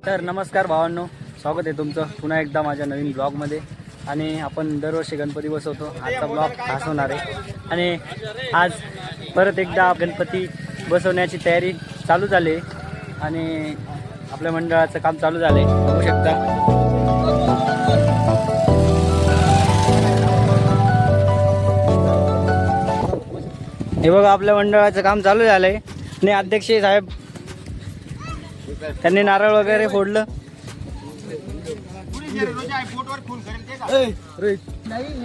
तर नमस्कार भावांनो, स्वागत आहे तुमचं पुन्हा एकदा माझ्या नवीन ब्लॉगमध्ये. आणि आपण दरवर्षी गणपती बसवतो. आजचा ब्लॉग खास होणार आहे आणि आज परत एकदा गणपती बसवण्याची तयारी चालू झाली आहे आणि आपल्या मंडळाचं काम चालू झालं आहे, बघू शकता. हे बघा, आपल्या मंडळाचं काम चालू झालं आहे आणि अध्यक्ष साहेब त्यांनी नारळ वगैरे फोडलं.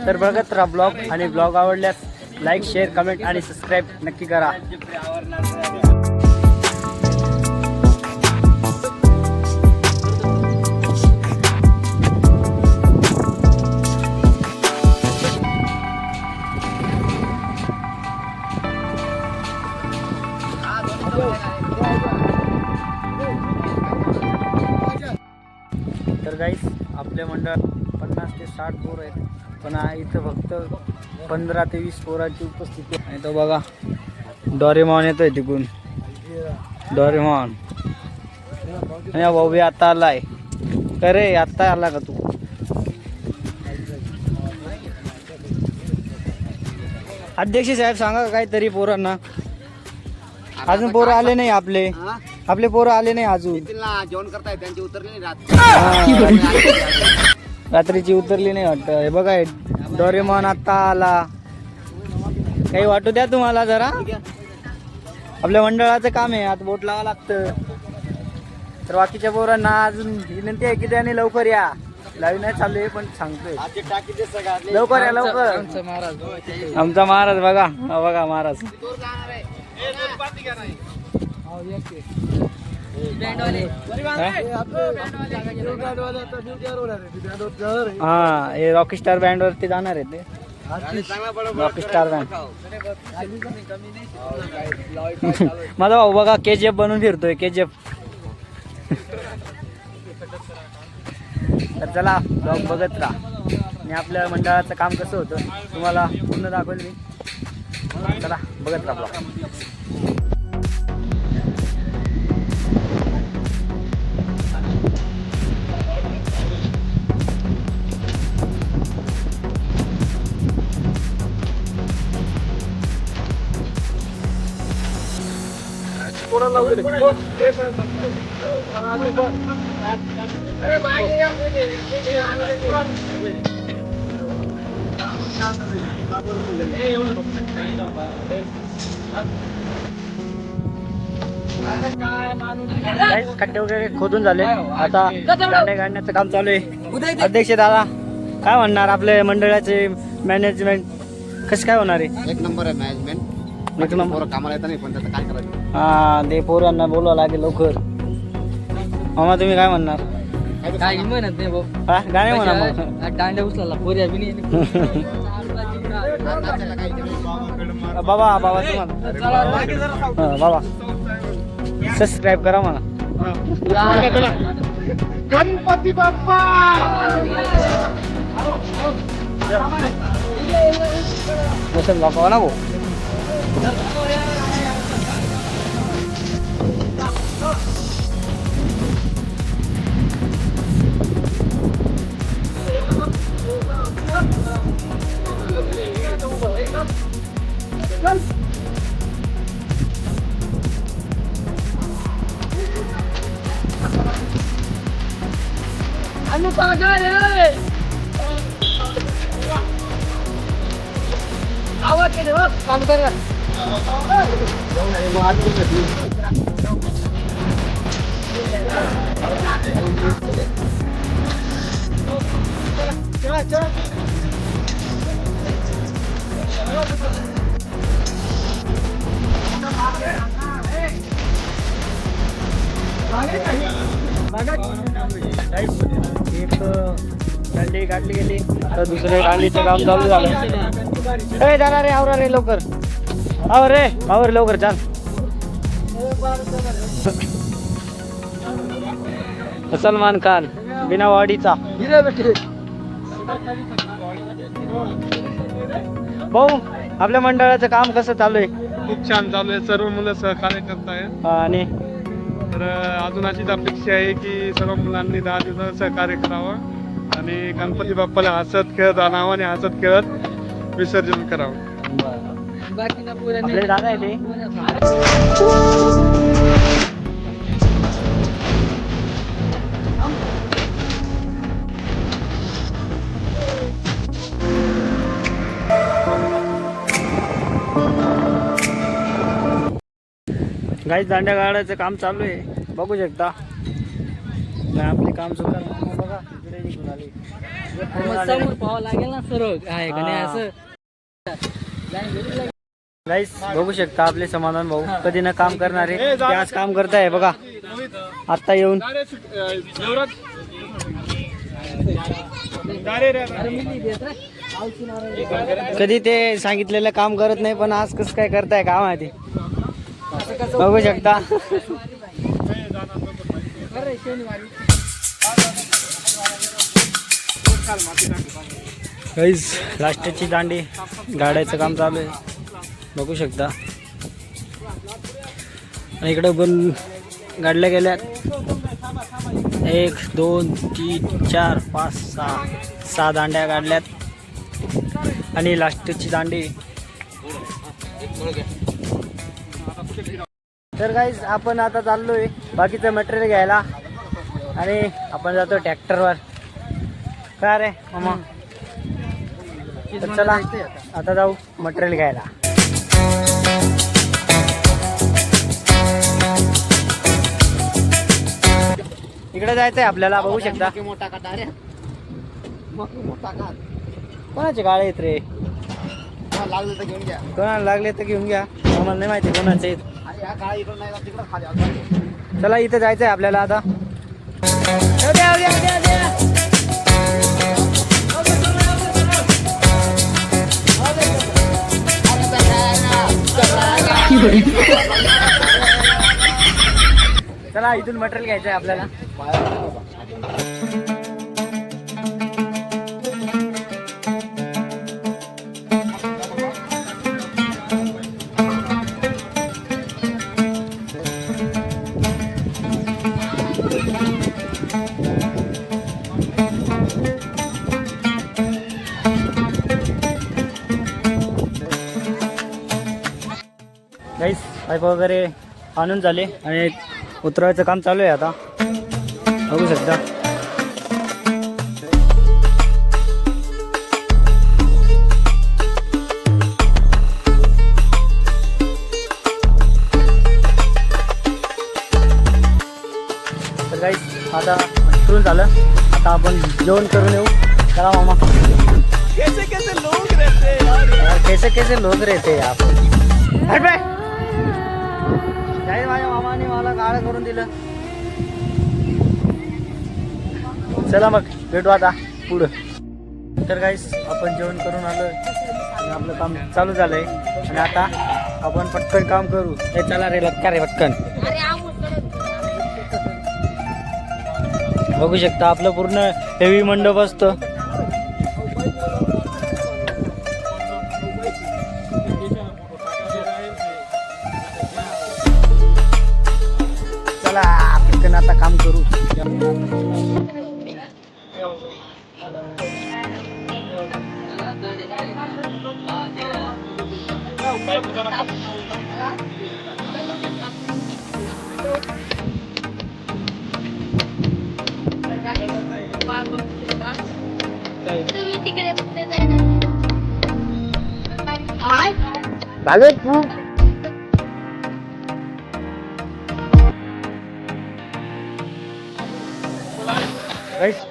तर बघत राहा ब्लॉग, आणि ब्लॉग आवडल्यास लाईक, शेअर, कमेंट आणि सबस्क्राईब नक्की करा. तर गाईस, आपल्या मंडळात 50 ते 60 पोरं आहेत, पण इथं फक्त 15 ते 20 पोरांची उपस्थिती आहे. आणि तो बघा, डोरेमॉन येतोय तिकडून, डोरेमॉन. आणि भाऊ बी आता आलाय. अरे आता आला का तू? अध्यक्ष साहेब सांगा काहीतरी पोरांना. अजून पोरं आले नाही आपले पोरं आले नाही अजून. जेवण करताय त्यांची उतरली नाही रात्रीची उतरली नाही वाटत. हे बघा, डोरेमॉन आता आला. काही वाटू द्या तुम्हाला जरा. आपल्या मंडळाचं काम आहे, आता बोट लावा लागतं. तर बाकीच्या पोरांना अजून विनंती आहे की त्याने लवकर या. लाईव्ह नाही चालू आहे पण सांगतोय, लवकर या लवकर. आमचा महाराज बघा, हा बघा महाराज. हा, हे रॉकी स्टार बँड वरती जाणार आहे ते. Rocky star band. माझा भाऊ बघा KGF बनवून फिरतोय, KGF. तर चला ब्लॉग बघत राहा आणि आपल्या मंडळाचं काम कसं होतं तुम्हाला पूर्ण दाखवेल मी. चला बघत राहा ब्लॉग. खड्डे वगैरे खोदून झाले, आता गाणे गाण्याचं काम चालू आहे. अध्यक्ष दादा काय म्हणणार, आपल्या मंडळाचे मॅनेजमेंट कसं काय होणार आहे? एक नंबर आहे मॅनेजमेंट. एक नंबर. कामाला येत नाही पण त्याचं काय करायचं. हा, ते पोरांना बोलावं लागेल लवकर. मामा तुम्ही काय म्हणणार? काय म्हणत नाही भाऊ. हा, गाणे म्हणा मग. दांड्या उचलाला पोरी बी नाही. बाबा तुम्हाला बाबा सबस्क्राईब करा मला. गणपती बाप्पा. मुसल बाप्पा ना भाऊ. काम कर. एक दांडी काढली गेली, तर दुसऱ्या दांडीचं काम चालू झालं. ए जाणार रे, आवरा रे लवकर, आवर लवकर चाल. सलमान खान बिना वाडीचा. भाऊ आपल्या मंडळाचं काम कसं चालू आहे? खूप छान चालू आहे, सर्व मुलं सहकार्य करत आहेत आणि तर अजून अशीच अपेक्षा आहे की सर्व मुलांनी 10 दिवसाचं सहकार्य करावं आणि गणपती बाप्पाला हसत खेळत आणावं आणि हसत खेळत विसर्जन करावं. बाकी ना पोऱ्या आपले दादा आहे ते गाईस दांड्या गाडायचं काम चालू आहे बघू शकता. आणि आपले काम सुद्धा बघा इकडे निघून आले. मग समोर पाहावं लागेल ना सर्व आहे का नाही असं. गाईस बघू शकता आपले समाधान भाऊ कधी ना काम करणारे ते आज काम करताय बघा. आता येऊन कधी ते सांगितलेलं काम करत नाही पण आज कसं काय करताय काम आहे ते बघू शकता. गाईस लास्टची दांडी गाडायचं काम चालू आहे बघू शकता. आणि इकडं पण गाडल्या गेल्यात 1 2 3 4 5 6 दांड्या गाडल्यात आणि लास्टची दांडी. तर गाईज आपण आता चाललोय बाकीचं मटेरियल घ्यायला आणि आपण जातो ट्रॅक्टरवर. काय रे मामा तर चला आता जाऊ मटेरियल घ्यायला. इकडे जायचंय आपल्याला बघू शकता. मोठा काटा रे मोठा काट कोणाचे गाळे आहेत रे. लागलं तर घेऊन घ्या. कोणाला लागले तर घेऊन घ्या आम्हाला नाही माहिती कोणाचे आहेत. अरे ह्या काळा इकडून नाही तिकडं खाली. चला इथं जायचंय आपल्याला आता. चला इथून मटेरियल घ्यायचंय आपल्याला. गाईस पाईप वगैरे आणून झाले आणि उतरवायचं काम चालू आहे आता बघू शकता. तर गाईस आता उतरून झालं. आता आपण जेवण करून येऊ. चला मामा. कैसे कैसे लोग रहते यार. माझ्या मामाने मला काळं करून दिलं. चला मग भेटू आता पुढं. तर गाईस आपण जेवण करून आलोय आणि आपलं काम चालू झालंय आणि आता आपण पटकन काम करू. हे चला रे लक्का रे पटकन. बघू शकता आपलं पूर्ण हेवी मंडप असतं. चला पटकन आता काम करू.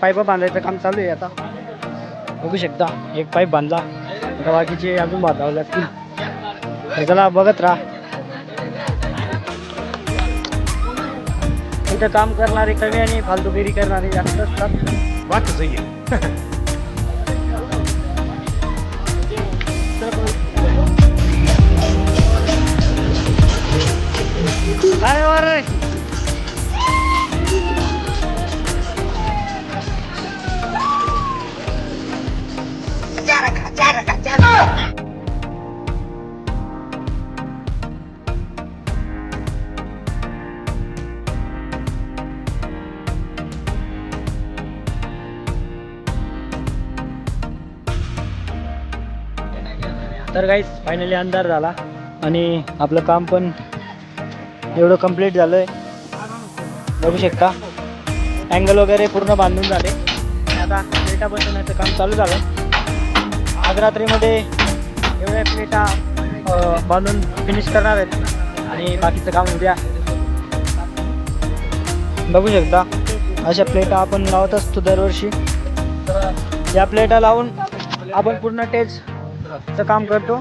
पाईप बांधायचं काम चालू आहे आता बघू शकता. एक पाईप बांधला आता बाकीचे अजून बांधावं लागतील. चला बघत राहा. इथं काम करणारे कमी आणि फालतूगिरी करणारे जास्त असतात. बाकी सही आहे. अरे तर गाईस फायनली अंधार झाला आणि आपलं काम पण एवढं कंप्लीट झालंय. बघू शकता अँगल वगैरे पूर्ण बांधून झाले. आता प्लेटा बसवण्याचं काम चालू झालं. आज रात्रीमध्ये एवढ्या प्लेटा बांधून फिनिश करणार आहेत आणि बाकीचं काम उद्या. बघू शकता अशा प्लेटा आपण लावत असतो दरवर्षी. या प्लेटा लावून आपण पूर्ण टेजचं काम करतो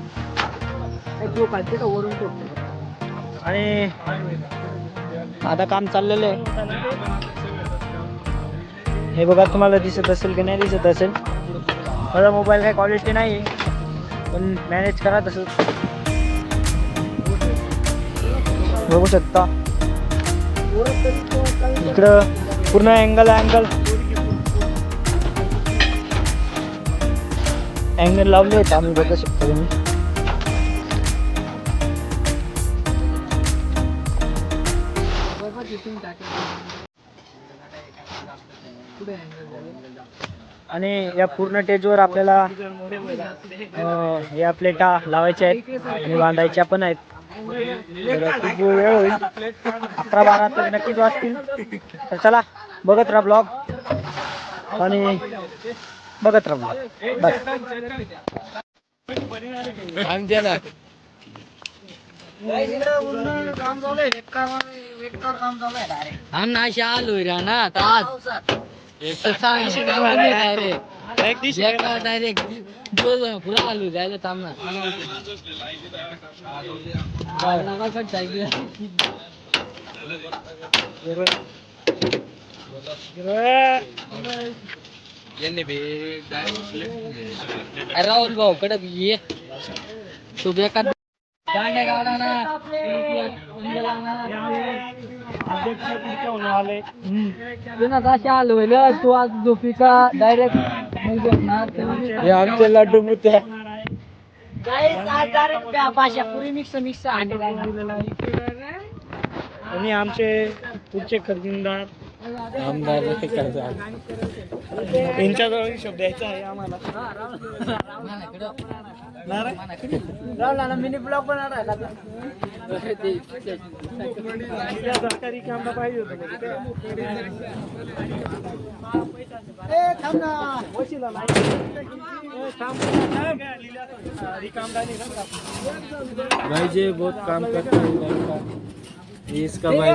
आणि आता काम चाललेलं आहे. हे बघा तुम्हाला दिसत असेल की नाही दिसत असेल. माझा मोबाईल काही क्वालिटी नाही पण मॅनेज करा तसं. बघू शकता इकडं पूर्ण अँगल लावले आहेत आम्ही. बघू शकता तुम्ही. आणि या पूर्ण टेजवर आपल्याला या प्लेटा लावायच्या आहेत आणि बांधायच्या पण आहेत. तर खूप वेळ होईल. 11-12 तर नक्कीच वाजतील. तर चला बघत राहा ब्लॉग आणि बघत राहा ब्लॉग. बस आलोय ना डायरेक्ट पुरा आलो जायला थांबणार. राहुल भाऊ कडे ये तू बेकार गाड्या गाडा ना आलो तू आज झोपिका डायरेक्ट आमचे लड्डू मुत्या आणि आमचे पुढचे खजिनदार आमदार यांच्याजवळ हिशोब द्यायचा आहे आम्हाला. मिनी ब्लॉग पण सरकारी काम पाहिजे होतं. भाई जे बहुत काम करता है इसका भाई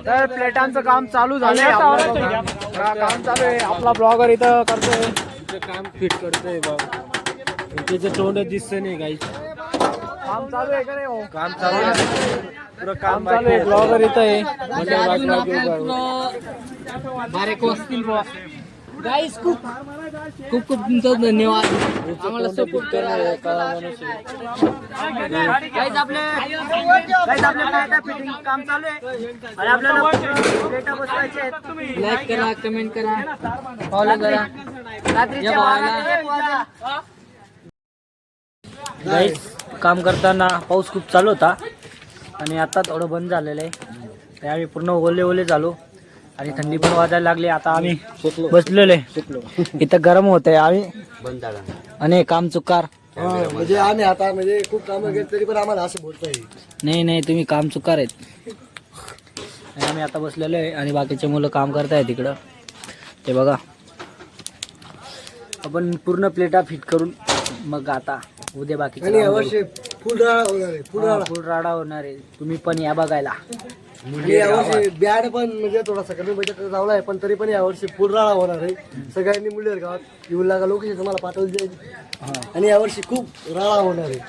तर प्लेटांचं काम चालू झालंय. काम चालू आहे. आपला ब्लॉगर इथं करतोय काम फिट करतोय बाबा. त्याचं तोंड दिसत नाही काही. काम चालू आहे का रे भाऊ? काम चालू आहे. पुरं काम चालू आहे. ब्लॉगर इथं आहे. गाईस खूप खूप तुमचा धन्यवाद. आम्हाला सपोर्ट करा. प्लेटा फिटिंग काम चालू आहे आणि आपल्याला प्लेटा बसवायच्या आहेत. लाईक करा, कमेंट करा, फॉलो करा. गाईस काम करताना पाऊस खूप चालू होता आणि आता थोडं बंद झालेलं आहे. तर आम्ही पूर्ण ओले झालो आणि थंडी पण वाजायला लागली. आता आम्ही बसलेलो आहे. इथं गरम होत आहे. आम्ही आणि काम चुकार म्हणजे आम्ही आता म्हणजे खूप काम केली तरी पण आम्हाला असं बोलता येईल. नाही तुम्ही काम चुकार आहेत. आणि आम्ही आता बसलेलो आहे आणि बाकीचे मुलं काम करतायत तिकडं. ते बघा आपण पूर्ण प्लेटा फिट करून मग आता उद्या बाकी फुल राडा होणार आहे. फुल राडा होणार आहे. तुम्ही पण या बघायला. यावर्षी बॅड पण म्हणजे थोडासा कमी बजेट लावला आहे पण तरी पण यावर्षी फुल राडा होणार आहे. सगळ्यांनी मुलीर गावात येऊन लागा लोकेशन तुम्हाला पाठवली जाईल आणि यावर्षी खूप राडा होणार आहे.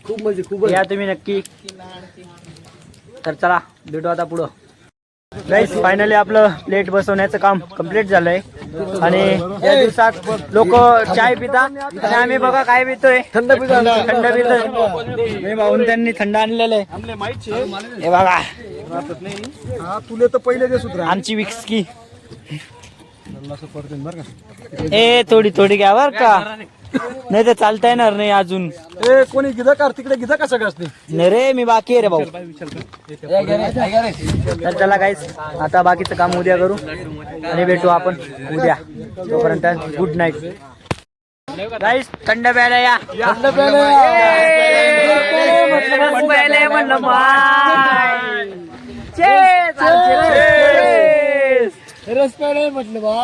खूप म्हणजे खूप या तुम्ही नक्की. तर चला भेटू आता पुढं. गाईस फायनली आपलं प्लेट बसवण्याचं काम कम्प्लीट झालंय आणि या दिवसात लोक चाय पितात आणि आम्ही बघा काय पितोय. थंड पितोय. भाऊन त्यांनी थंड आणलेलं आहे. हे बघा तुले तर पहिले ते सुधरा. आमची विक्स्की. ए थोडी घ्या बर का. नाही तर चालता येणार नाही अजून. ए कोणी गिदा कार तिकडे गिदा का सगळ्याच नाही रे, मी बाकी आहे रे भाऊ. तर चला गाईस, आता बाकीचं काम उद्या करू आणि भेटू आपण उद्या. तोपर्यंत गुड नाईट गाईस. थंड प्यायला या. रस प्यायला म्हटलं बा.